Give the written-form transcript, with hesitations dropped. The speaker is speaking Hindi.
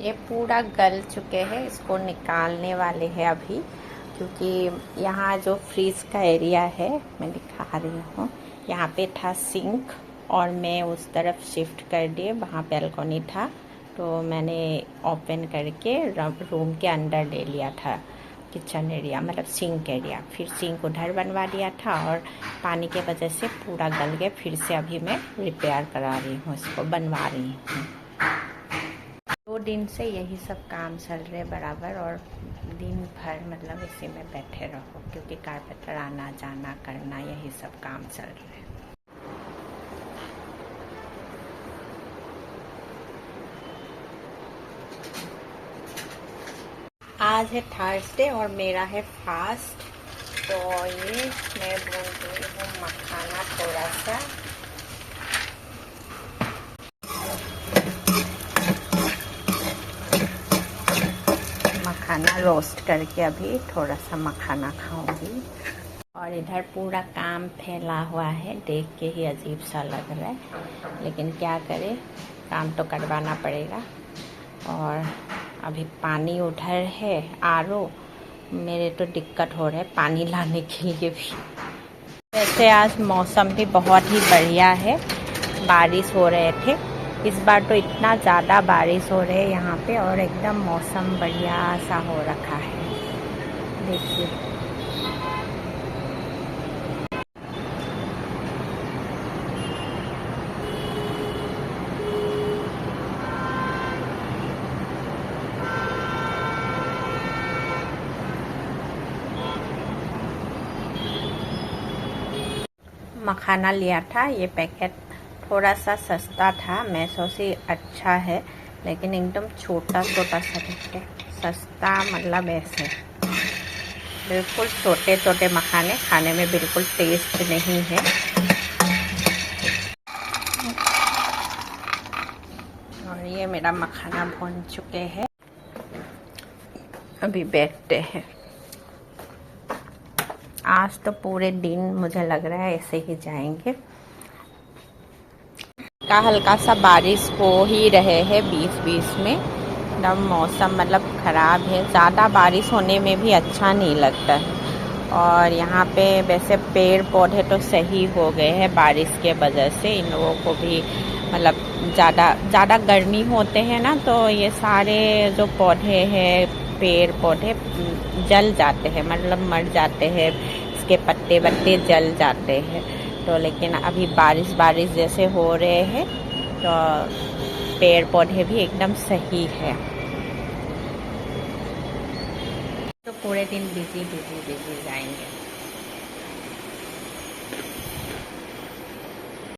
ये पूरा गल चुके हैं, इसको निकालने वाले हैं अभी, क्योंकि यहाँ जो फ्रीज का एरिया है मैं दिखा रही हूँ, यहाँ पे था सिंक और मैं उस तरफ शिफ्ट कर दिए, वहाँ बैल्कनी था तो मैंने ओपन करके रूम के अंदर ले लिया था किचन एरिया, मतलब सिंक एरिया। फिर सिंक उधर बनवा दिया था और पानी के वजह से पूरा गल गया। फिर से अभी मैं रिपेयर करा रही हूँ, इसको बनवा रही हूँ। 2 दिन से यही सब काम चल रहे बराबर, और दिन भर मतलब इसी में बैठे रहो, क्योंकि कारपेंटर आना जाना करना यही सब काम चल रहे हैं। आज है थर्सडे और मेरा है फास्ट, तो ये मैं भून रही हूँ मखाना थोड़ा सा। मखाना रोस्ट करके अभी थोड़ा सा मखाना खाऊंगी। और इधर पूरा काम फैला हुआ है, देख के ही अजीब सा लग रहा है, लेकिन क्या करें, काम तो करवाना पड़ेगा। और अभी पानी उधर है आरओ, मेरे तो दिक्कत हो रहा है पानी लाने के लिए भी। वैसे आज मौसम भी बहुत ही बढ़िया है, बारिश हो रहे थे, इस बार तो इतना ज़्यादा बारिश हो रहे है यहाँ पे, और एकदम मौसम बढ़िया सा हो रखा है, देखिए। मखाना लिया था, ये पैकेट थोड़ा सा सस्ता था, मैं सोची अच्छा है, लेकिन एकदम छोटा छोटा सा दिखता है। सस्ता मतलब ऐसे बिल्कुल छोटे छोटे मखाने, खाने में बिल्कुल टेस्ट नहीं है। और ये मेरा मखाना भून चुके हैं, अभी बैठते हैं। आज तो पूरे दिन मुझे लग रहा है ऐसे ही जाएंगे। हल्का सा बारिश हो ही रहे हैं बीच बीच में, एकदम मौसम मतलब ख़राब है, ज़्यादा बारिश होने में भी अच्छा नहीं लगता है। और यहाँ पे वैसे पेड़ पौधे तो सही हो गए हैं बारिश के वजह से, इन लोगों को भी मतलब ज़्यादा गर्मी होते हैं ना, तो ये सारे जो पौधे हैं पेड़ पौधे जल जाते हैं, मतलब मर जाते हैं, इसके पत्ते वत्ते जल जाते हैं। तो लेकिन अभी बारिश जैसे हो रहे हैं तो पेड़ पौधे भी एकदम सही है। तो पूरे दिन बिजी जाएंगे।